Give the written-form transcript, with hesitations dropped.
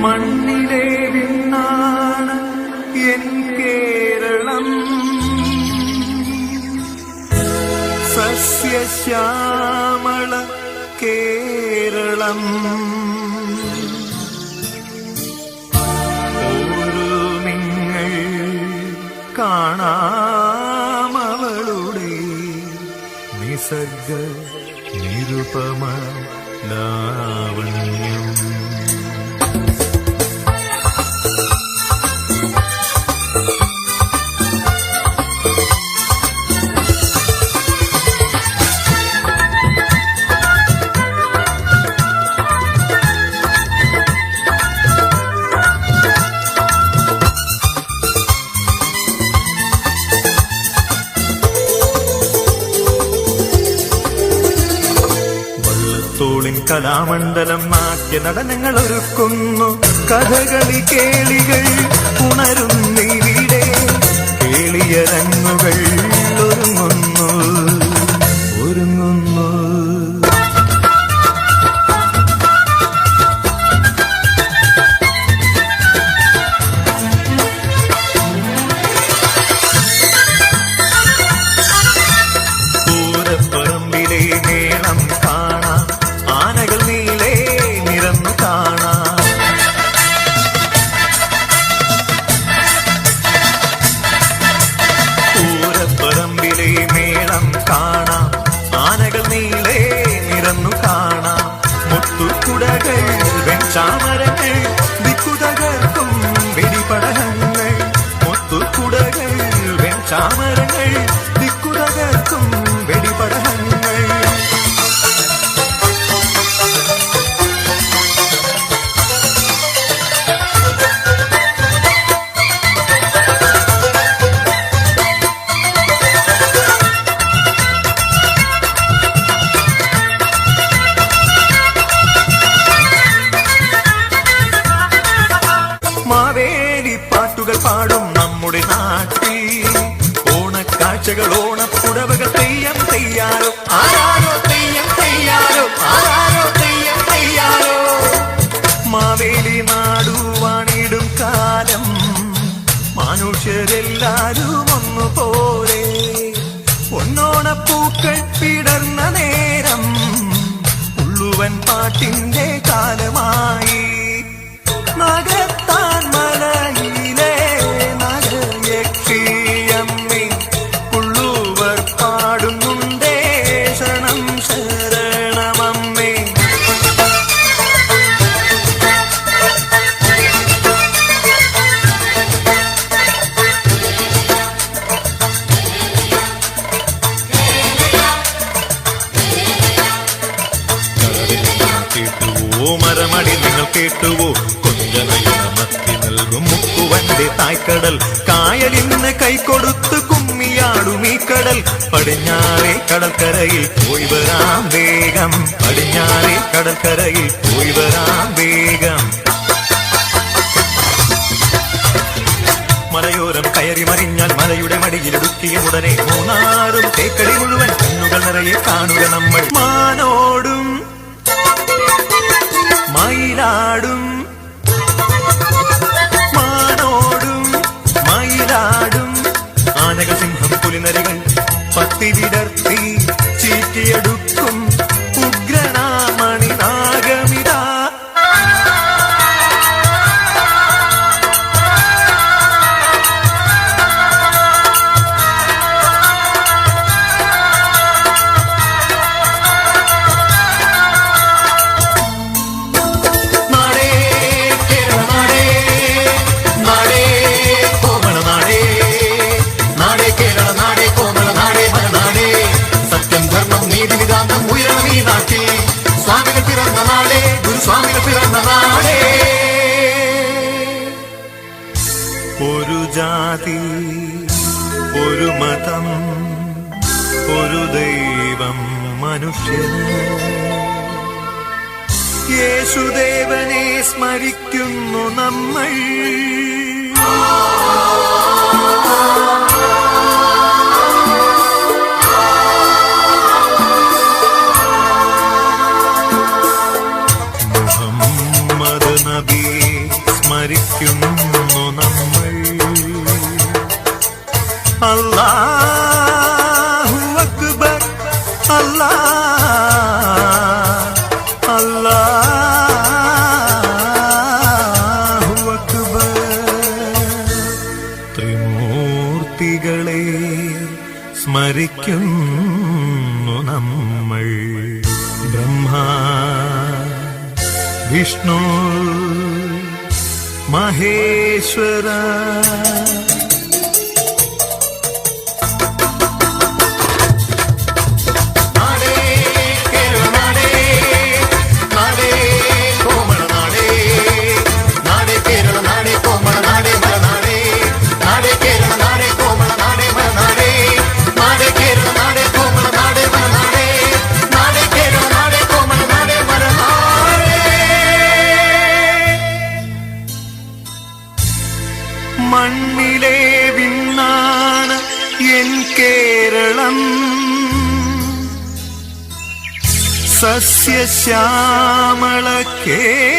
മണ്ണിലെ വിണ്ണാണ് എൻ കേരളം, സസ്യശ്യാമള കേരളം. ഒരു നിങ്ങൾ കാണാമവളുടെ നിസർഗ നിരുപമ ലാവണ്യം. കലാമണ്ഡലം നാട്യ നടനങ്ങൾ ഒരുക്കുന്നു, കഥകളി കേളികൾ ഉണരുന്നിവിടെ, കേളിയരങ്ങുകൾ ഒരുങ്ങുന്നു ഒരുങ്ങുന്നു. പൂരപ്പറമ്പിലെ മേളം കാണാം, ആനകൾ നീളെ നിരന്നു കാണാം. പൂരപ്പറമ്പിലെ മേളം കാണാം, ആനകൾ നീളെ നിരന്നു കാണാം. മുത്തുക്കുടകൾ വെൺചാമരങ്ങൾ ദിക്കുതകർക്കും വെടിപടകങ്ങൾ, മുത്തുക്കുടകൾ വെൺചാമരങ്ങൾ ദിക്കുതകർക്കും വെടിപടകങ്ങൾ. മാവേലി പാട്ടുകൾ പാടും നമ്മുടെ നാട്ടിൽ, ഓണക്കാഴ്ചകൾ ഓണപ്പുടവകൾ തെയ്യം തെയ്യാരോ ആരാരോ, തെയ്യം തെയ്യാരോ ആരാരോ, തെയ്യം തെയ്യാരോ. മാവേലി നാടുവാണിടും കാലം മനുഷ്യരെല്ലാരും ഒന്നുപോലെ, പൊന്നോണപ്പൂക്കൾ വിടർന്ന നേരം ഉള്ളുവൻ പാട്ടിന്റെ കാലമായി. നഗത്താൻ മലയിലെ നഗയക്ഷിയമ്മേ ഉള്ളുവർ പാടുന്നുണ്ടേ ശരണം ശരണമമ്മേ. കേട്ടുവോ മരമടി നിങ്ങൾ കേട്ടുവോ, കൊഞ്ചനയമത്തി നൽകും മുക്കുവന്റെ തായ്ക്കടൽ, കായലിന്ന് കൈകൊടുത്ത് കുമ്മിയാടും ഈ കടൽ. പടിഞ്ഞാറേ കടൽക്കരയിൽ പോയി വരാം വേഗം, പടിഞ്ഞാറേ കടൽക്കരയിൽ പോയി വരാം വേഗം. മലയോരം കയറി മറിഞ്ഞാൽ മലയുടെ മടിയിലിടുക്കിയ ഉടനെ മൂന്നാറും തേക്കടി മുഴുവൻ കണ്ണുകൾ നിറയെ കാണുക നമ്മൾ. മാനോടും മയിലാടും, മാനോടും മയിലാടും, ആനകൾ സിംഹം പുലിനരികൾ പത്തി വിടർത്തി ചീറ്റിയെടുക്കും ഉഗ്രനാമണി നാഗമിതാ. ഒരു ജാതി, ഒരു മതം, ഒരു ദൈവം മനുഷ്യന്. യേശുദേവനെ സ്മരിക്കുന്നു നമ്മൾ. മുഹമ്മദ് നബിയെ സ്മരിക്കുന്നു നമ്മൾ. അല്ലാഹു അക്ബർ, അല്ലാഹു അക്ബർ. ത്രിമൂർത്തികളെ സ്മരിക്കുന്നു നമ്മൾ. ബ്രഹ്മാ വിഷ്ണു മഹേശ്വര. മണ്ണിലെ വിണ്ണാണ് എൻ കേരളം, സസ്യശ്യാമള കേരളം.